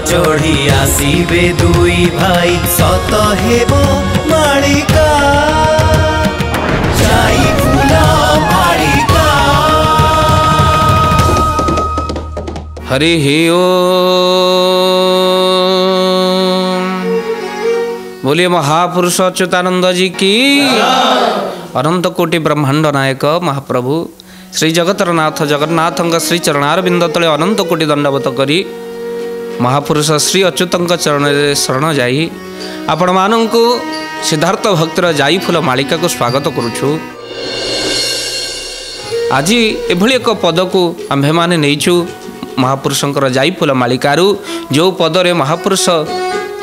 चढ़ी आसीबे दुई भाई सत हेबो मालिका जाई फूल मालिका। हरि ओम। बोलिए महापुरुष अच्युतानंद जी की। अनंत कोटि ब्रह्मांड नायक महाप्रभु श्री जगतर नाथ जगन्नाथ श्री चरणारविंद तले अनंत कोटि दंडवत करी महापुरुष श्री अच्युतंक चरण शरण जाई आपण मानंकु सिद्धार्थ भक्तिर जाई फूल मालिका को स्वागत करुछु। आज एभली एक पद को आम्भे माने नेइछु महापुरुषंकर जाई फूल मालिकारु जो पदरे महापुरुष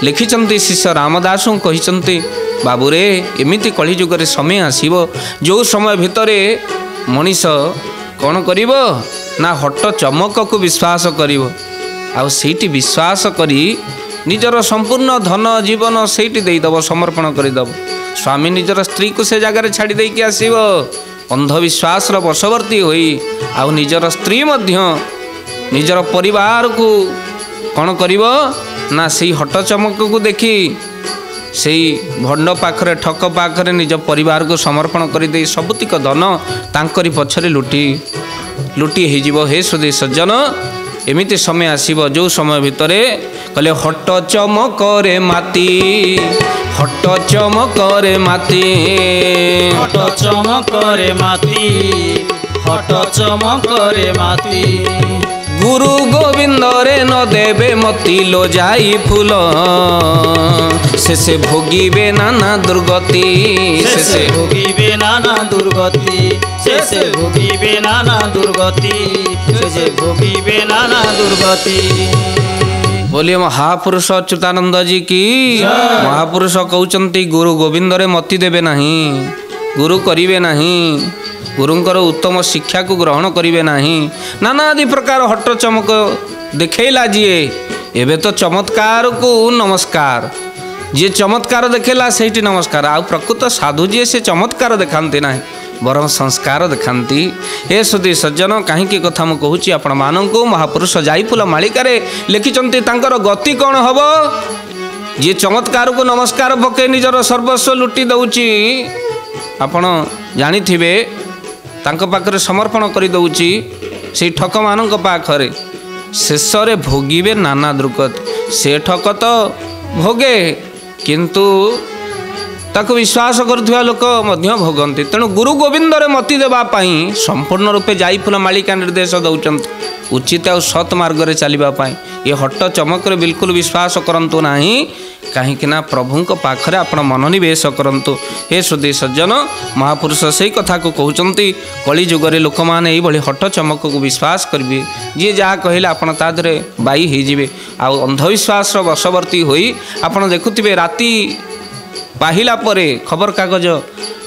लिखिचंती शिष्य रामदास कहिचंती बाबूरे एमिति कली जुगरे समय आसीबो जो समय भितरे मनीष कौन करिब ना हट चमक को विश्वास करिब आउ सेठी विश्वास करी निजर संपूर्ण धन जीवन सेठी देइदब समर्पण करिदब। स्वामी निजर स्त्री को से जगार छाड़ी देकी आसीब अंधविश्वास वशवर्ती होई आउ निजर स्त्री मध्य निजर परिवार को कौन करिब ना से हट चमक को देखी से भंड पाखरे ठक पाखरे निज परिवार को समर्पण करदे सबुतिक धन तांकरी पछरे लुटी लुटी हो। हे सुधी सज्जन एमिति समय आसीब जो समय भितरे कहले हट चमकरे माती हट चमकरे माती हट चमकरे माती हट चमकरे माती गुरु गोविंद रे न देवे मती लो जाई फूल से भोगिबे नाना दुर्गति से भोगिबे नाना दुर्गति से भोगिबे नाना दुर्गति से भोगिबे नाना दुर्गति। बोलिए महापुरुष अच्युतानंद जी की। महापुरुष कहउचंती गुरु गोविंद रे मती देवे नहीं गुरु करिवे नहीं गुरुंकर उत्तम शिक्षा को ग्रहण करिवे नहीं नाना आदि प्रकार हट चमक देखेला जीए एबे तो चमत्कार को नमस्कार जी चमत्कार देखेला सेठी नमस्कार आ प्रकृत साधु जी से चमत्कार देखांती ना बरम संस्कार देखांती। हे सुधी सज्जन कहीं कथा मु कहूँ आपण मानक महापुरुष जाई फूल मालिकारे लिखिचंती तांकर गति कौन हम जी चमत्कार को नमस्कार पके निजर सर्वस्व लुटी दउची आपण जानिथिबे तांक पाखरे समर्पण कर दउची से ठक मानक पाखरे शेष रे भोगिबे नाना दुर्गति से ठक तो भोगे किंतु ताको विश्वास करुवा लोक मध्य भोगंती तेणु गुरु गोविंद रे मती देवा पाई संपूर्ण रूपे जाई फूल मालिका निर्देश दौरान उचित और सत मार्ग रे चलिबा पाई ये हट चमक रे बिल्कुल विश्वास करंतु नाही कहीं प्रभु पाखरे आपण मनोनिवेश करंतु। हे सुधी सज्जन महापुरुष से कथा को कहउचंती कली जुगरे लोक माने एई भली हट चमक को विश्वास करिवे जी जहाँ कहले आपण ता धरे बाई हो जिवे आ अंधविश्वास वशवर्ती होई आपण देखुथिबे राति पाहिला परे खबर कागज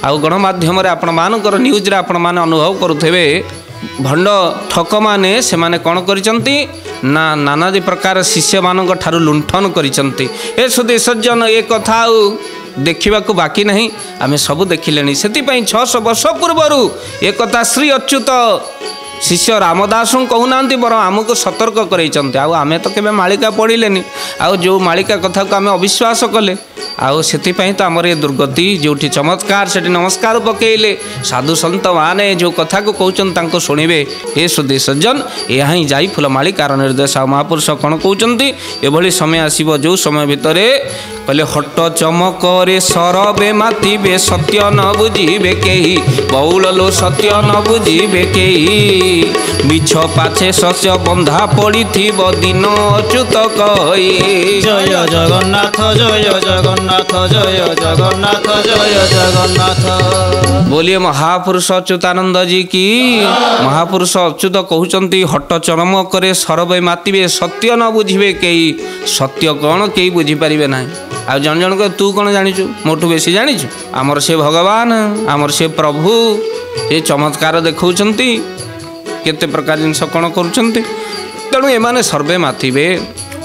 आउ गणमाध्यम आपण मानकर न्यूज रे आपण माने अनुभव करुथेबे भंड ठक माने से माने कौन करिसंती ना नानादी प्रकार शिष्य मानक ठारू लुंठन करिसंती। ए सुधी सज्जन ए कथा देखा बाकी नहीं आम सब देखिले से 600 वर्ष पूर्वर एक कथा श्री अच्युत शिष्य रामदास कहूना बर आमको सतर्क करते आम तो केवे मालिका पढ़िले आउ जो मालिका कथा को आम अविश्वास कले आउ से तो आमर ये दुर्गति जो चमत्कार से नमस्कार पकेले साधु सन्त माने जो कथा को कहते शुणे ये सुधी सज्जन यह ही जाई फूल मालिकार निर्देश आ महापुरुष कौन कहते एभली समय आसब जो समय भितर कहले हट चमकरे सरबे मातिबे सत्य न बुझीबे केही बौल लो सत्य न बुझीबे केही मिछ पाछे शस्य बंधा पड़ी दिन अच्युत कही जय जगन्नाथ जय जगन्नाथ जय जगन्नाथ जय जगन्नाथ। बोलिए महापुरुष अच्युतानंद जी की। महापुरुष अच्युत कहउचंती हट चमकरे सरबे मातिबे सत्य न बुझीबे केही सत्य कौन केही बुझी पारिबे नाही आ जन जन को तू कौन जानिचु मोटू बेसी जानिचु आमर से भगवान आमर से प्रभु ये चमत्कार देखौचंती केते प्रकार जिनस कौन करुचंती तेणु एमाने सर्वे माथिबे।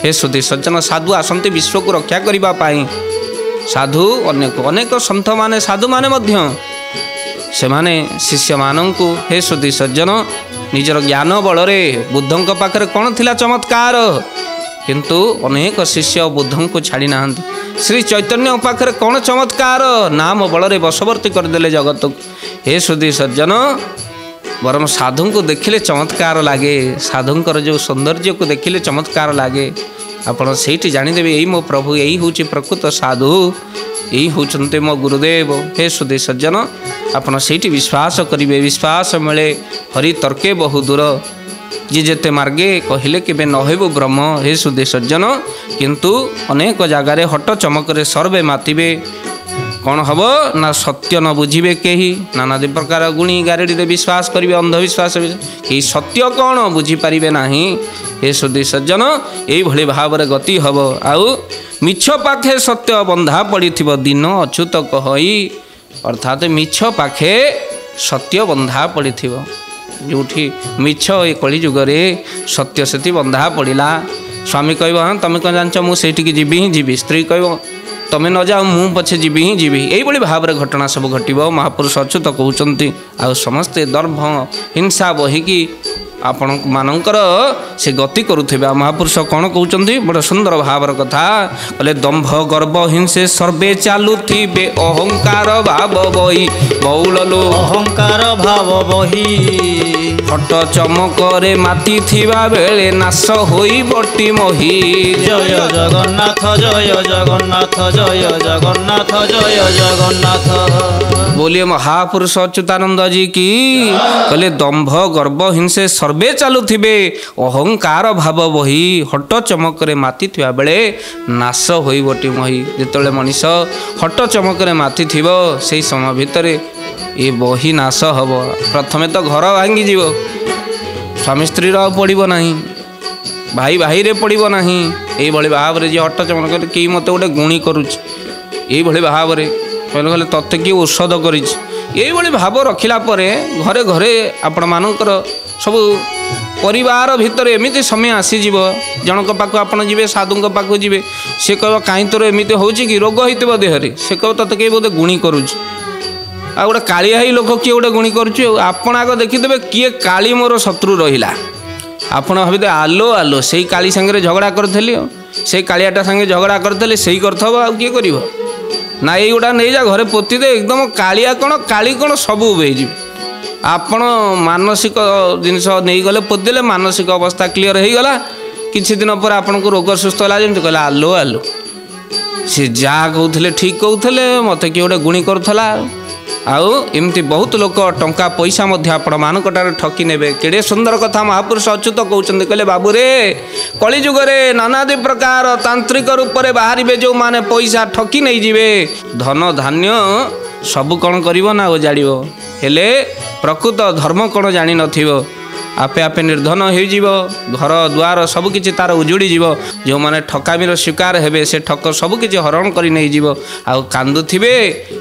हे सुधी सज्जन साधु आसंती विश्व को रक्षा करिबा पाई साधु अनेक अनेक सन्थ माने साधु माने मध्य से माने शिष्य मानंकु हे सुधी सज्जन निजर ज्ञान बल रे बुद्धंक पाखरे कौन थिला चमत्कार किंतु अनेक शिष्य बुद्धं को छाड़ी ना श्री चैतन्य पाखे कौन चमत्कार नाम बल बशवर्ती करदे जगत को। हे सुधी सज्जन बरम साधु को देखिले चमत्कार लगे, साधुंकर जो सौंदर्य को देखिले चमत्कार लगे। आपड़ से जानीदेवे यही मो प्रभु यही हूँ प्रकृत साधु यही होते मो गुरुदेव। हे सुधी सज्जन आपड़ से विश्वास करेंगे, विश्वास मिले हरि तर्के बहु दूर जी जेते मार्गे कहले केबे नहेबु ब्रह्म। हे सुधी सज्जन किंतु अनेक जगार हट चमकरे सर्वे मातिबे कौन हम ना सत्य न बुझे कहीं नानादी प्रकार गुणी गारेडी विश्वास करेंगे अंधविश्वास कहीं सत्य कौन बुझीपारे ना। हे सुधी सज्जन यही भाव में गति हम आउ मिछ पाखे सत्य बंधा पड़ी दिन अच्युत कही अर्थात मिछ पाखे सत्य बंधा पड़ी जो मिछ ये कलिजुगे सत्य से बंधा पड़ा। स्वामी कह हाँ तुम कौन जानच मुझे जीवी ही जीवी, स्त्री कह तमें न जाओ मु पछे जीवी ही जीवी। यही भाव में घटना सब घट महापुरुष अच्युत कहते आ समस्ते दर्भ हिंसा बहिकी आपण मानकर से गति करुथिबा। महापुरुष कौन कहते बड़ा सुंदर भावर कथा कहले दंभ गर्व हिंसे सर्वे चालुथिबे अहंकार भाव बही बहुल लो अहंकार भाव बही हट चमकरे माती थिबा बेले नाश होई बटी मही। जय जगन्नाथ जय जगन्नाथ जय जगन्नाथ जय जगन्नाथ। बोलिए महापुरुष अच्युतानंद जी की। कहले दंभ गर्व हिंसे सर्वे चालुथिबे अहंकार भाव बही हट चमकरे माती थिबा बेले नाश होई बटी मही। जेतले मनीष हट चमकरे माती थिबो सेही समय भितरे ये बही नाश हब। प्रथमे तो घर भांगी जीव, स्वामी स्त्री पड़ब ना, भाई भाई रे पड़ब ना। यही भाव में जो हट चमक कि मत गोटे गुणी करुच यही भाव में कहले तत्ते किए औषध कर भाव रखिला घरे घरे आपण मानकर सब परिवार भितर एमती समय आसीज जनक पाक आपड़ जी साधु पाक जी सी कह कहीं तोर एमती हो रोग हो देहरे से कह तत्ते किए बोधे गुणी करुच आ गोटे कालिया लोक किए गोटे गुणी करुण आग देखीदे किए काली मोर शत्रु रहा आपण भावी आलो आलो से काली सांगे झगड़ा करी से कालियाटा सांगे झगड़ा करते से करथब आ किए कर ना यहीगुड़ा नहीं जा घरे पोती दे एकदम कालिया कौन काली कौन सब उबे आपण मानसिक जिनस नहीं गले पोतीले मानसिक अवस्था क्लीयर हो गला। किछि दिन पर आपन को रोग सुस्थ है जमी कहला आलो आलो सी जहाँ कहते ठीक कहते मत किए गोटे गुणी करूला। आउ एमती बहुत लोक टंका पैसा आपण मानकटार ठकी नेबे। केड़े सुंदर कथा महापुरुष अच्युत कहते कहले बाबू रे कलिजुगे नानादी प्रकार तांत्रिक रूप में बाहर जो माने पैसा ठकी नहीं जीवे धन धान्य सब कौन करिवो ना उजाड़ हेले प्रकृत धर्म कौन जानी नथिवो आपे आपे निर्धन हो घर द्वार सबकि तार उजुड़ी जो माने ठकामीर शिकार हेबे से ठक सबकि हरण कर नहीं जीव आउ कांदुथिबे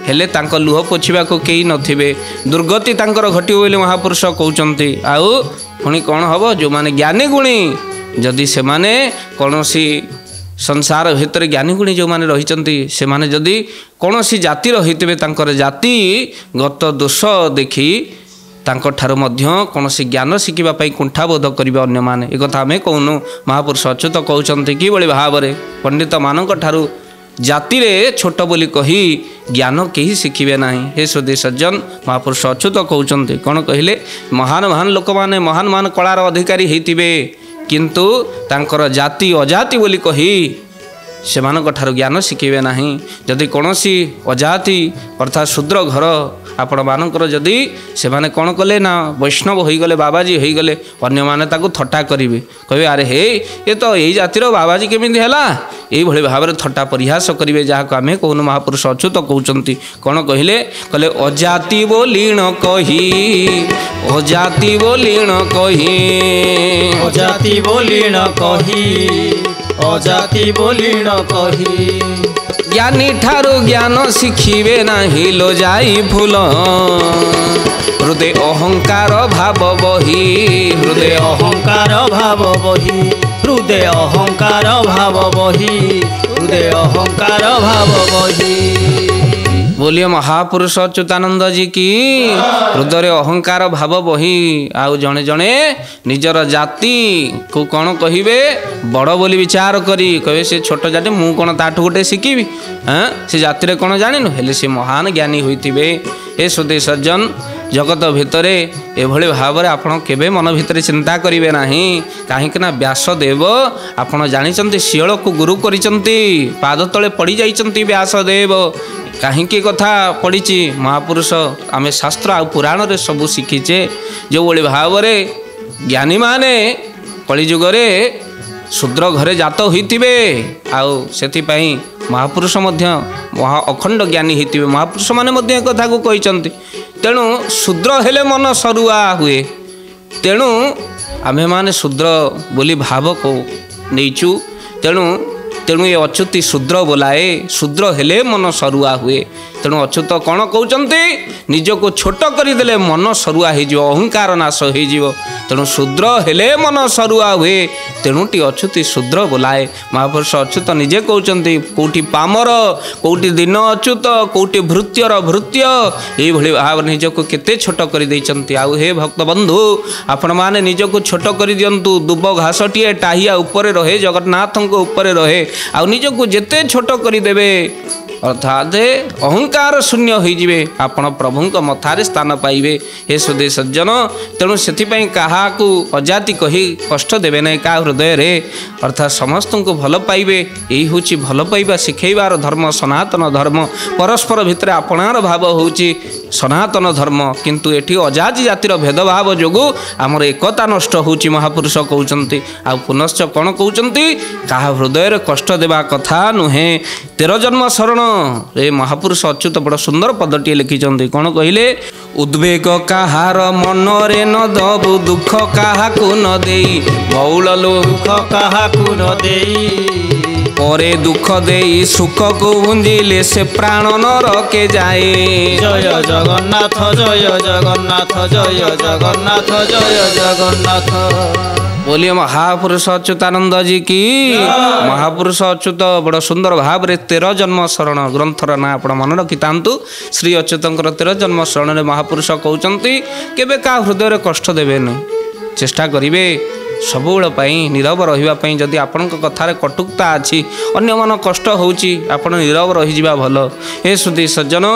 हेले तांको लुह पोछिबा को केही नथिबे दुर्गति तांकर घटी बोली महापुरुष कहउचंती। आउ पुणी कौन हम जो माने ज्ञानी गुणी जदि से माने कौनसी संसार भितर ज्ञानी गुणी जो माने रहिचंती से माने जदि कौनसी जाति रहितबे तांकर जाति गत दोष देखी ठार कौनसी ज्ञान शिखा कुंठाबोध करेंगे अन्य माने एक आम कहूनु महापुरुष अच्युत कहते कि भाव में पंडित मानक ठारू जाति रे छोट बोली कही ज्ञान कहीं शिखिबे नहीं। हे सुधी सज्जन महापुरुष अच्युत कहते कौन कहले महान महान लोक माने महान महान कलार अधिकारी होइतिबे किंतु तांकर जाति अजाति बोली कही से ठारू ज्ञान शिखिबे नहीं। जदि कौनसी अजाति अर्थात शूद्र घर आपण मानकर जदि से माने कौन कले ना वैष्णव हो गले बाबाजी हो गले अन्य माने ताकू थट्टा करेंगे कहे अरे हे ये तो यही जातिर बाबाजी केमिति हैला यही भाव में थट्टा परिहास करेंगे जहाँ आम कहून महापुरुष अच्युत कहते कौन कहले कहले अजाति बोलीण कही अजाति बोलीण कही अजाति बोलीण कही अजाति बोलीण कही ज्ञानी ठारू ज्ञान शिखिबे नाही लो जाई फूल हृदय अहंकार भाव बही हृदय अहंकार भाव बही हृदय अहंकार भाव बही हृदय अहंकार भाव बही। बोलिए महापुरुष अच्युतानंद जी की। हृदय अहंकार भाव बही आउ जड़े जड़े निजर जाति को कौन कहे बड़ बोली विचार करी कहे से छोट जाति मु कौन ताठू गोटे शिखी हाँ से जाति कौन जान हेले से महान ज्ञानी होते हे सुधे सज्जन जगत भितर एभली भाव में आपण केबे मन भितर चिंता करेंगे ना कहीं व्यासदेव आपण जानी शियल को गुरु करिसंती पाद तले पड़ जाइछंती व्यासदेव कहीं कथा पड़ी महापुरुष आम शास्त्र आ पुराण रे सब शिखीचे जो भाई भाव में ज्ञानी माने कलिजुगरे शूद्र घरे जात होइतिबे आउ सेथिपाई महापुरुष मध्य महा अखंड ज्ञानी होइतिबे महापुरुष माने मध्य कथा को कहिसंती तेणु शूद्र हेले मन सरुआ हुए तेणु आमे माने शूद्र बोली भाव को नहींचु तेणु तेणु ये अच्युति शूद्र बोलाए शूद्र हेले मन सरुआ हुए तेणु अच्युत कौन कहते निज को छोट करदे मन सरुआ हो अहंकार नाश हो तेणु शूद्र हेले मन सरुआ हुए तेणु टी अच्युति शूद्र बोलाए महापुरुष अच्युत निजे कहते कौटी पामर कौटी दिन अच्युत कौटी भृत्यर भृत्य ये भाव निज को केते छोट कर आउ हे भक्त बंधु आपण माने निज को छोट कर दियंतु दुब घासटीए टाहिया ऊपर रहे जगन्नाथ ऊपर रहे आउ निज को जेते छोट करदेवे अर्थात अहंकार शून्य होइजिबे आपण प्रभुंक मथारे स्थान पाइबे हे सुधे सज्जन तेणु सेथिपाई काहाकू अजाति कही कष्ट देवे ना का हृदय रे अर्थात समस्त को भल पाइबे यही होची भल पाइबा शिखेबार धर्म सनातन धर्म परस्पर भितर आपणार भाव होची सनातन धर्म किंतु एठी अजाति जातिर भेदभाव जोगु आमर एकता नष्ट होची महापुरुष कहउचंती आ पुनश्च कोन कहउचंती काहा हृदय रे कष्ट देबा कथा नुहे 13 जन्म शरण ए महापुरुष अच्युत बड़ सुंदर पदटी लिखिचंती कौन कहले उद्वेग काहार मन रे न दबु दुख काहाकू न देई बहुल दुख काहाकू न देई परे दुख देई सुख को भुंजिले से प्राण नरके जाए जय जगन्नाथ जय जगन्नाथ जय जगन्नाथ जय जगन्नाथ बोलिए महापुरुष अच्युतानंद जी की। महापुरुष अच्युत बड़ सुंदर भाव में 13 जन्म शरण ग्रंथर ना आप मन रखी था श्री अच्युतंकर 13 जन्म शरण में महापुरुष कहते केबे का हृदय कष्ट देवे नहीं चेष्टा करिवे सबुलाई नीरव रही जदि आपण कथार कटुकता अच्छी अन्य मन कष्ट होची आपण नीरव रही भल हे सुधी सज्जन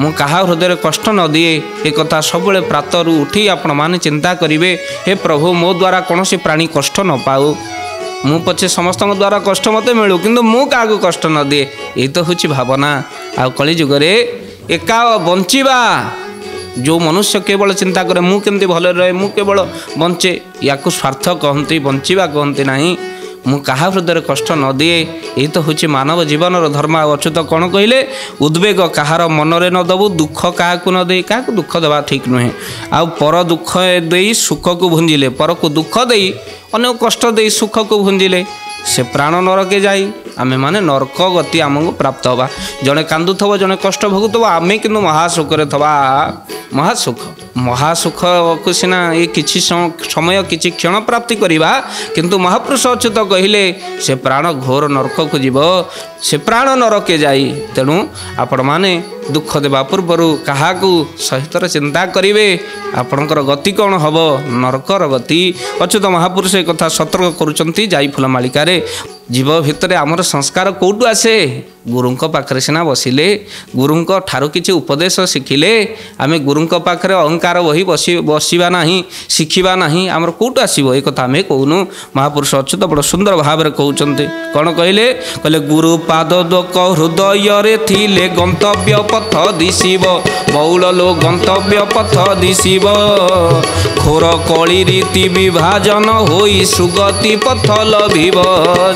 मु कहा हृदय कष्ट न दिए ये कथा सब प्रातरु उठी आपण माने चिंता करिवे हे प्रभु मो द्वारा कौन प्राणी कष्ट न पाऊ मु पछे समस्त द्वारा कष्ट मत मिलू किंतु मु क्या कष्ट न दिए यही तो हूँ भावना आ कली जुगरे एका बंचिबा जो मनुष्य केवल चिंता करे मु केमती भले रहे मु केवल बंचे या स्वार्थ कहती बंचिबा कहती नहीं मु कहा हृदय कष्ट न दिए यही तो हूँ मानव जीवन धर्म अच्युत कौन कहले उद्वेग कहार मनरे न दबु दुख क्या न दे क्या दुख देवा ठीक नुहे आ पर दुख दे सुख को भुंजिले पर को दुख दे अनेक कष्ट दे सुख को भुंजिले से प्राण नरके जाई आमे माने नरक गति आमको प्राप्त होगा जड़े कांदुथब जड़े कष्ट भोगुथब आमे किंतु महासुखरे थबा महासुख को सीना ये किछि समय किछि क्षण प्राप्ति करिबा किंतु महापुरुष अच्युत कहिले से प्राण घोर नरक को जीव से प्राण नरके जाई तेणु आपण माने दुख देवा पूर्वर क्या सहित चिंता करेंगे आपणकर गति कौन हम नरकर गति अच्युत महापुरुष एक कथा सतर्क करुँच जाई फूलमालिका जीव भितर आमर संस्कार कौटू आसे गुरुंक पाखरे सिना बसिले गुरुंक ठारू किछि उपदेश शिखिले आमे गुरुंक पाखरे अहंकार बही बसिबा नाही शिखिबा नाही आमर कौटू आसीबो ए कथा आमे कहूनु महापुरुष अच्युत बड़ सुंदर भाव में कहउचंते कौन कहले कहले गुरु पाद दोक हृदय रे थिले गंतव्य पथ दिशिब बहुल लो गंतव्य पथ दिशिब घोर कली रीति विभाजन होई सुगति पथ लभिब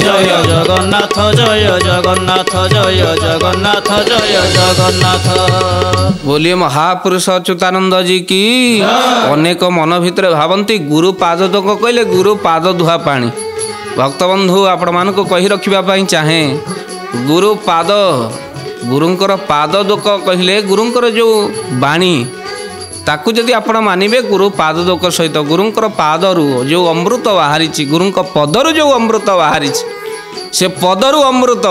जय जगन्नाथ जय जगन्नाथ जय जगन्नाथ जय जगन्नाथ बोलिए महापुरुष अच्युतानंद जी की। अनेक मन भितर भावंती गुरु पाद दोक कहले गुरु पाद धुआ पानी भक्तबंधु आपण मान को कही रखा चाहे गुरु पाद गुरुंकर पाद दोक कहले गुरुंकर जो बाणी ताकू जदि आपण मानिबे गुरु पाद दोक सहित गुरुंकर पादरु जो अमृत बाहरी गुरुंक पदरु जो अमृत बाहरी से पदरु अमृत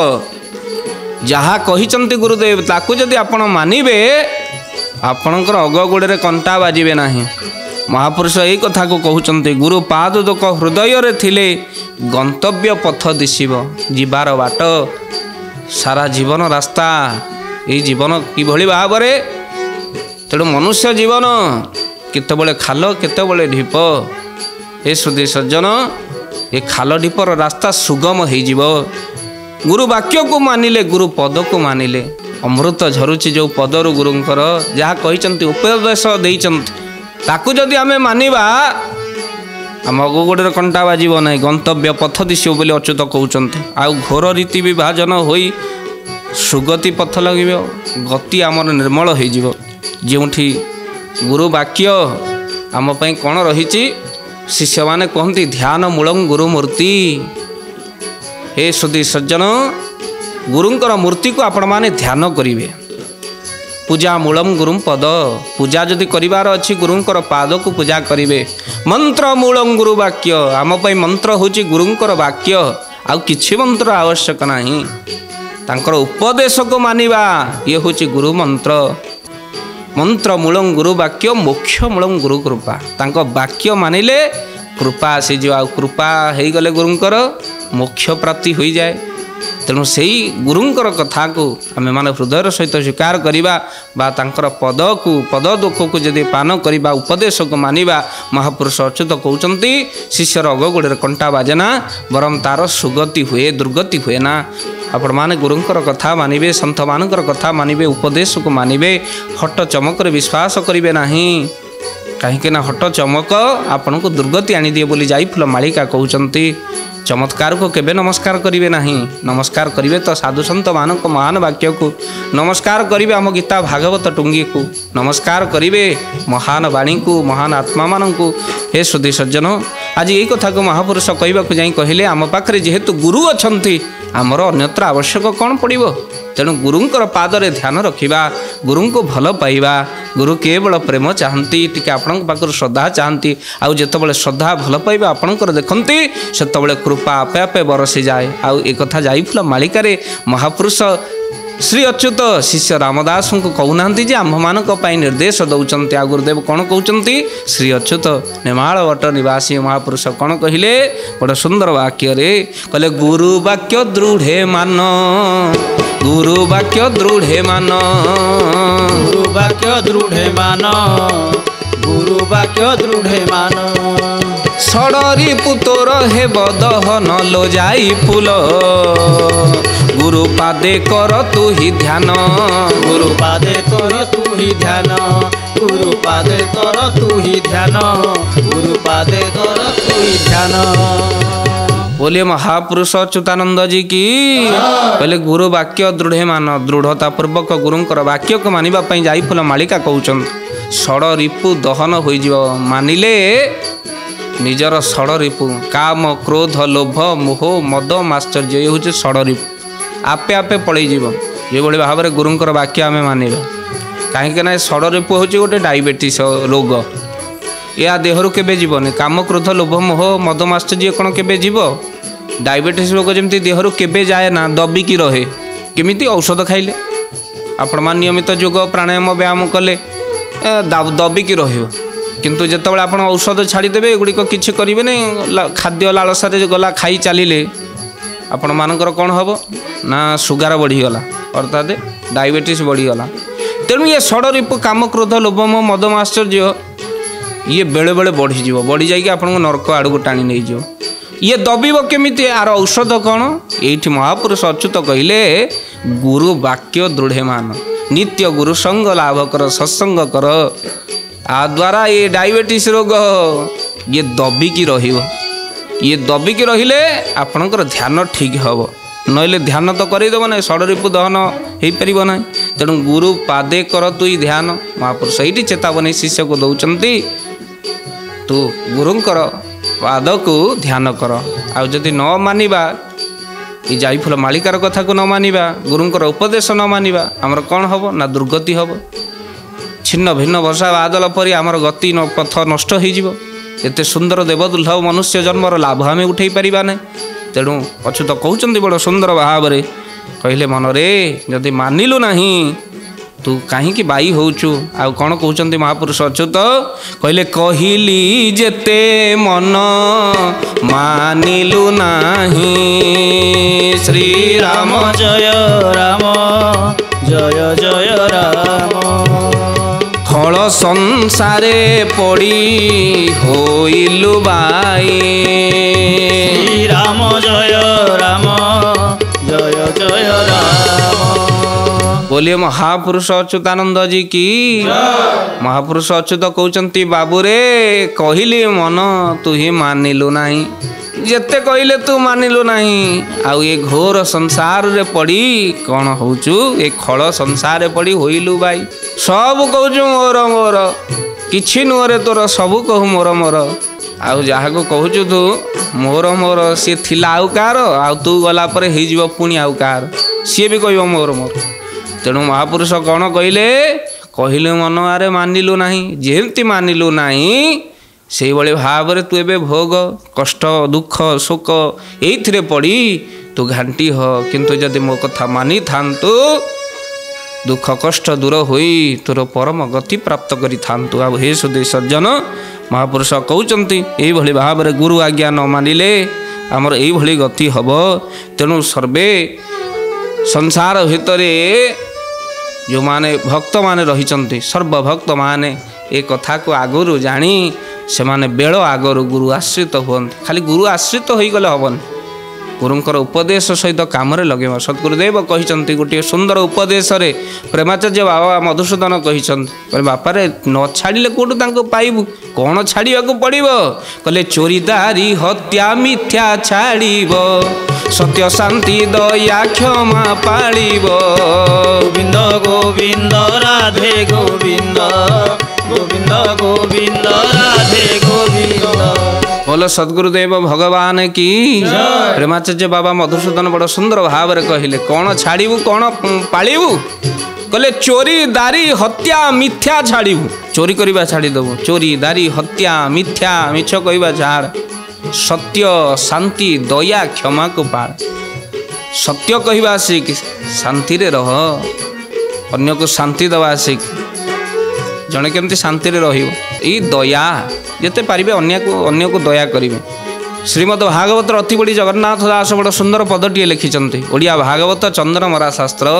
ଯାହା କହିଛନ୍ତି ଗୁରୁଦେବ ତାକୁ ଯଦି ଆପଣ ମାନିବେ ଆପଣଙ୍କର ଅଗ ଗୋଡ଼ରେ କଣ୍ଟା ବାଜିବେ ନାହିଁ। ମହାପୁରୁଷ ଏଇ କଥାକୁ କହୁଛନ୍ତି, ଗୁରୁ ପାଦୋଦକ ହୃଦୟରେ ଥିଲେ ଗନ୍ତବ୍ୟ ପଥ ଦିଶିବ। ଯିବାର ବାଟ, ସାରା ଜୀବନ ରାସ୍ତା, ଏଇ ଜୀବନ କିଭଳି ଭାବରେ, ତେଣୁ ମନୁଷ୍ୟ ଜୀବନ କେତେବେଳେ ଖାଲ କେତେବେଳେ ଢିପ। ଏ ସୁଧୀ ସଜ୍ଜନ, ଏ ଖାଲ ଢିପର ରାସ୍ତା ସୁଗମ ହେଇଯିବ। ଗୁରୁ ବାକ୍ୟକୁ ମାନିଲେ, ଗୁରୁ ପଦକୁ ମାନିଲେ, ଅମୃତ ଝରୁଛି ଯେଉଁ ପଦରୁ ଗୁରୁଙ୍କର, ଯାହା କହିଛନ୍ତି ଉପଦେଶ ଦେଇଛନ୍ତି ତାକୁ ଯଦି ଆମେ ମାନିବା ଆମ ଅଗ ଗୋଡ଼ରେ କଣ୍ଟା ବାଜିବ ନାହିଁ, ଗନ୍ତବ୍ୟ ପଥ ଦିଶିବ ବୋଲି ଅଚ୍ୟୁତ କହୁଛନ୍ତି। ଆଉ ଘୋର ରୀତି ବିଭାଜନ ହୋଇ ସୁଗତି ପଥ ଲାଗିବ, ଗତି ଆମର ନିର୍ମଳ ହେଇଯିବ। ଯେଉଁଠି ଗୁରୁ ବାକ୍ୟ ଆମ ପାଇଁ କ'ଣ ରହିଛି, ଶିଷ୍ୟମାନେ କୁହନ୍ତି ଧ୍ୟାନ ମୂଳଂ ଗୁରୁ ମୂର୍ତ୍ତି। ହେ ସୁଧୀ ସଜ୍ଜନ, ଗୁରୁଙ୍କର ମୂର୍ତ୍ତିକୁ ଆପଣମାନେ ଧ୍ୟାନ କରିବେ। ପୂଜା ମୂଳଂ ଗୁରୁଂ ପଦ, ପୂଜା ଯଦି କରିବାର ଅଛି ଗୁରୁଙ୍କର ପାଦକୁ ପୂଜା କରିବେ। ମନ୍ତ୍ର ମୂଳଂ ଗୁରୁ ବାକ୍ୟ, ଆମ ପାଇଁ ମନ୍ତ୍ର ହେଉଛି ଗୁରୁଙ୍କର ବାକ୍ୟ, ଆଉ କିଛି ମନ୍ତ୍ର ଆବଶ୍ୟକ ନାହିଁ। ତାଙ୍କର ଉପଦେଶକୁ ମାନିବା, ଇଏ ହେଉଛି ଗୁରୁ ମନ୍ତ୍ର। ମନ୍ତ୍ର ମୂଳଂ ଗୁରୁ ବାକ୍ୟ, ମୋକ୍ଷ ମୂଳଂ ଗୁରୁ କୃପା। ତାଙ୍କ ବାକ୍ୟ ମାନିଲେ କୃପା ଆସିଯିବ, ଆଉ କୃପା ହେଇଗଲେ ଗୁରୁଙ୍କର ମୋକ୍ଷ ପ୍ରାପ୍ତି ହୋଇଯାଏ। ତେଣୁ ସେଇ ଗୁରୁଙ୍କର କଥାକୁ ଆମେମାନେ ହୃଦୟର ସହିତ ସ୍ୱୀକାର କରିବା ବା ତାଙ୍କର ପଦକୁ ପଦ ଦୁଃଖକୁ ଯଦି ପାନ କରିବା, ଉପଦେଶକୁ ମାନିବା, ମହାପୁରୁଷ ଅଚ୍ୟୁତ କହୁଛନ୍ତି ଶିଷ୍ୟର ଅଗ ଗୋଡ଼ରେ କଣ୍ଟା ବାଜେନା, ବରଂ ତାର ସୁଗତି ହୁଏ, ଦୁର୍ଗତି ହୁଏ ନା। ଆପଣମାନେ ଗୁରୁଙ୍କର କଥା ମାନିବେ, ସନ୍ଥମାନଙ୍କର କଥା ମାନିବେ, ଉପଦେଶକୁ ମାନିବେ। ହଟ ଚମକରେ ବିଶ୍ୱାସ କରିବେ ନାହିଁ, କାହିଁକିନା ହଟ ଚମକ ଆପଣଙ୍କୁ ଦୁର୍ଗତି ଆଣିଦିଏ ବୋଲି ଯାଇଫୁଲ ମାଳିକା କହୁଛନ୍ତି। ଚମତ୍କାରକୁ କେବେ ନମସ୍କାର କରିବେ ନାହିଁ, ନମସ୍କାର କରିବେ ତ ସାଧୁସନ୍ଥମାନଙ୍କ ମହାନ ବାକ୍ୟକୁ, ନମସ୍କାର କରିବେ ଆମ ଗୀତା ଭାଗବତ ଟୁଙ୍ଗିକୁ, ନମସ୍କାର କରିବେ ମହାନ ବାଣୀକୁ, ମହାନ ଆତ୍ମାମାନଙ୍କୁ। ହେ ସୁଧୀ ସଜ୍ଜନ, ଆଜି ଏଇ କଥାକୁ ମହାପୁରୁଷ କହିବାକୁ ଯାଇ କହିଲେ, ଆମ ପାଖରେ ଯେହେତୁ ଗୁରୁ ଅଛନ୍ତି ଆମର ଅନ୍ୟତ୍ର ଆବଶ୍ୟକ କ'ଣ ପଡ଼ିବ? ତେଣୁ ଗୁରୁଙ୍କର ପାଦରେ ଧ୍ୟାନ ରଖିବା, ଗୁରୁଙ୍କୁ ଭଲ ପାଇବା। ଗୁରୁ କେବଳ ପ୍ରେମ ଚାହାନ୍ତି, ଟିକେ ଆପଣଙ୍କ ପାଖରୁ ଶ୍ରଦ୍ଧା ଚାହାନ୍ତି। ଆଉ ଯେତେବେଳେ ଶ୍ରଦ୍ଧା ଭଲ ପାଇବା ଆପଣଙ୍କର ଦେଖନ୍ତି, ସେତେବେଳେ କୃପା ଆପେ ଆପେ ବରସିଯାଏ। ଆଉ ଏକଥା ଯାଇଫୁଲ ମାଳିକାରେ ମହାପୁରୁଷ ଶ୍ରୀ ଅଚ୍ୟୁତ ଶିଷ୍ୟ ରାମଦାସଙ୍କୁ କହୁନାହାନ୍ତି ଯେ ଆମ୍ଭମାନଙ୍କ ପାଇଁ ନିର୍ଦ୍ଦେଶ ଦେଉଛନ୍ତି। ଆଉ ଗୁରୁଦେବ କ'ଣ କହୁଛନ୍ତି? ଶ୍ରୀ ଅଚ୍ୟୁତ ନେମାଳ ବଟ ନିବାସୀ ମହାପୁରୁଷ କ'ଣ କହିଲେ? ବଡ଼ ସୁନ୍ଦର ବାକ୍ୟରେ କହିଲେ, ଗୁରୁ ବାକ୍ୟ ଦୃଢ଼େ ମାନ, ଗୁରୁ ବାକ୍ୟ ଦୃଢ଼େ ମାନ, ଗୁରୁ ବାକ୍ୟ ଦୃଢ଼େ ମାନ, ଗୁରୁ ବାକ୍ୟ ଦୃଢ଼େ ମାନ। ଷଡ଼ରି ପୁତୋର ହେବ ଦହନ लो ଯାଇ ଫୁଲ, ଗୁରୁ ପାଦେ କର ତୁ ହି ଧ୍ୟାନ, ଗୁରୁ ପାଦେ କର ତୁ ହି ଧ୍ୟାନ, ଗୁରୁ ପାଦେ କର ତୁ ହି ଧ୍ୟାନ, ଗୁରୁ ପାଦେ କର ତୁ ହି ଧ୍ୟାନ। बोलिए महापुरुष अच्युतानंद जी की। पहले गुरु वाक्य दृढ़ मान, दृढ़ता पूर्वक गुरुंकर वाक्य को मानिबा पई जाईफुल मालिका कहउछन। षड़ रिपु दहन होई जिवो, मानिले निजर षड़ रिपु काम क्रोध लोभ मोह मद माश्चर्य ये होचे षड़ रिपु आपे आपे पड़े जीवो ये भली भाव में गुरुंकर वाक्य आमे मानिबा। काहेकि ना षड़ रिपु होचे गोटे डायबिटीज रोग, या देहरु केबे जीवनी, काम क्रोध लोभ मोह मद माश्चर्य कौन केबे जीव? डायबिटीज रोग जमती देहरु केबे जाए ना, दबिकी रहे। केमिति? औषध खाइले, आपण मान नियमित योग प्राणायाम व्यायाम कले दबिकी रहिबो। किंतु जेतेबेले आपण औषध छाड़ीदेवे एगुड़िक किछि करिवे नै, खाद्य लालसारे गला खाई चलिले आपण मानकर कौन हम ना सुगार बढ़ीगला, अर्थात डायबिटीज बढ़ीगला। तेणु ये षड़ रिपु काम क्रोध लोभ मोह मद माश्चर्य ये बेले बेले बढ़ीज, बढ़ी जाइए आपको नरक आड़ को टाणी नहीं जाओ। ये दबिब केमिति? यार औषध कौन? ये महापुरुष अच्युत कहले, गुरु वाक्य दृढ़ मान, नित्य गुरु संग लाभ कर, सत्संग कर। आ द्वारा ये डायबिटीज रोग ये दबिकी रहिबो। ये दबिकी रहिले आपणकर ध्यान ठीक हम, नइले ध्यान तो करदेव ना, षड़ रिपु दहन हो पार ना। तेणु गुरु पादे कर तु ध्यान। महापुरुष ये चेतावनी शिष्य को दौरान, तू गुरुंकर पाद को ध्यान कर। आदि न मानिबा, ये जाईफुल मालिकार कथा को न मानिबा, गुरुंकर उपदेश न मानिबा, आमर कौन हम ना दुर्गति हम। छिन्न भिन्न वर्षा बादल परी आमर गति पथ नष्ट हो। एते सुंदर देवदुर्लभ मनुष्य जन्मर लाभ आम उठे पारिबा नहीं। तेणु अच्युत कहउचंदी बड़ सुंदर भाव में, कहले मनरे जदि मानिलु नहीं तू कहीं बाई होचु आउ कौन कहते महापुरुष अच्युत कहले कहली जेते मन मानिलु नाही श्री राम जय राम जय जय राम फल संसारे पड़ी होइलु बाई श्री राम जय राम जय जय राम बोलिए महापुरुष अच्युतानंद जी की महापुरुष अच्युत कहते बाबू रे कहली मन तू ही मानिलु नहीं जेते कहले तू मानिलु नहीं आउ ये घोर संसार रे पड़ी कौन होचु ए खल संसार रे पड़ी होइलु बाई सब कहूँ मोर मोर किछि नुहरे तोर सबू कहू मोर मोर आउ जहाँ को कहूँ तू मोर मोर सी थिला आउ कार आउ तू गला पर हो जीव पुणी आउ कार सी भी कह मोर मोर तेणु महापुरुष कौन कहले कहले मन आरे मानिलु नहीं जेमती मानिलु नहीं से भाव में तू एबे भोग कष्ट दुख शोक ये पड़ी तू घांटी हो किंतु जदि मो कथा मानी थांतु दुख कष्ट दूर होई तोर परम गति प्राप्त करी थांतु आ हे सुधी सज्जन महापुरुष कहते ये भाव में गुरु आज्ञा न मानिले आमर ये गति हम तेणु सर्वे संसार भितरे जो माने भक्त माने रही सर्वभक्त माने ए कथा को आगुरु जानी से माने बेल आगरु गुरु आश्रित हूँ खाली गुरु आश्रित हो गले हेनी गुरुंकर उपदेश सहित कम लगे सद्गुरुदेव कहते गोटे सुंदर उपदेश रे प्रेमाचार्य बाबा मधुसूदन कहते बापा रे न छाड़े कौटू पाइबू कौन छाड़ा पड़ो कहले चोरीदारी हत्या मिथ्या छाड़ब सत्य शांति दया क्षमा पालिब गोविंद गोविंद राधे गोविंद गोविंद गोविंद राधे गोविंद बोलो सद्गुरुदेव भगवान की प्रेमाचार्य बाबा मधुसूदन बड़ सुंदर भाव में कहले कौन छाड़ू कौन पालिबू कहले चोरी दारी हत्या मिथ्या छाड़ू चोरी करवा छाड़ीदेबू चोरी दारी हत्या मिथ्या मिछ कहवा छाड़ सत्य शांति दया क्षमा को पाड़ सत्य कहवा सीख शांति रे रह अन्य को शांति दवा सीख जड़े केमती शांति रे रहिबो ई दया जेते पारिबे अन्य को दया करिवे श्रीमद भागवत अति बड़ी जगन्नाथ दास बड़ सुंदर पदटी लिखिचंती ओडिया भागवत चंद्रमरा शास्त्र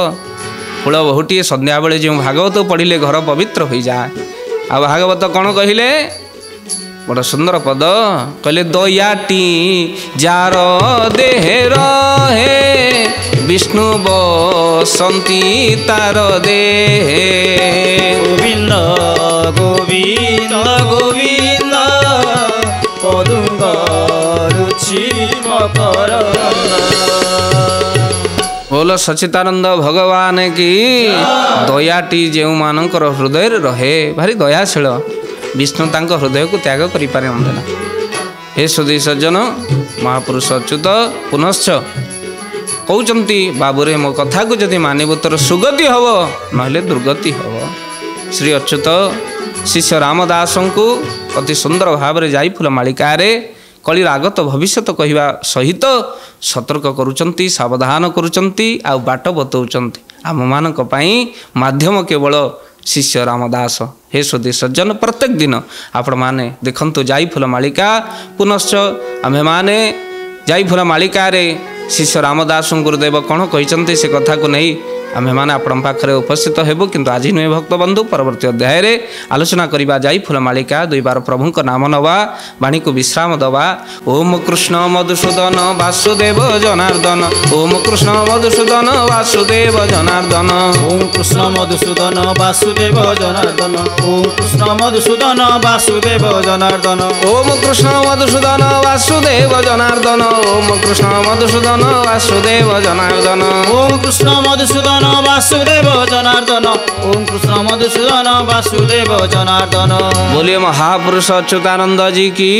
फूल बहुटी संध्या बेले जो भागवत पढ़िले घर पवित्र हो जाए आ भागवत कौन कहले बड़ सुंदर पद कहले दयाटी जार देह रहे विष्णु बसंती तार देह गोविंद गोविंद गोविंद पदुंग रुचि मकर बोलो सच्चिदानंद भगवान की दयाटी जो मानकर हृदय रहे भारी दयाशील विष्णु तांको हृदय को त्याग करि पारे ना हे सुधी सज्जन महापुरुष अच्युत पुनश्च कहते बाबूरे मो कथा को जदि मानिबो तोर सुगति हब नहले दुर्गति हब श्री अच्युत शिष्य रामदास को अति सुंदर भाव में जाई फूल मालिकारे कलिर आगत भविष्यत कहवा सहित सतर्क करुचंती सावधान करुचंती आ बाट बतौचंती आम मानक पई माध्यम केवल शिष्य रामदास हे सुधी सज्जन प्रत्येक दिन आपण माने देखंतु जाई फूल मालिका पुनश्च आमे माने जाई फूल मालिका रे शिष्य रामदास गुरुदेव कौन कहते से कथा को नहीं आमे माने आपण पाखरे उपस्थित हेबु किंतु आज नुहे भक्त बंधु परवर्ती अध्याय रे आलोचना करिबा जाई फूल मालिका दुई बार प्रभुंक नाम नवा वाणी को विश्राम दवा ओम कृष्ण मधुसूदन वासुदेव जनार्दन ओम कृष्ण मधुसूदन वासुदेव जनार्दन ओम कृष्ण मधुसूदन वासुदेव जनार्दन ओम कृष्ण मधुसूदन वासुदेव जनार्दन ओम कृष्ण मधुसूदन वासुदेव जनार्दन ओम कृष्ण मधुसूदन वासुदेव जनार्दन ओम कृष्ण मधुसूदन वासुदेव जनार्दन ओम कृष्ण मधुसूदन वासुदेव जनार्दन बोलिए महापुरुष अच्युतानंद जी की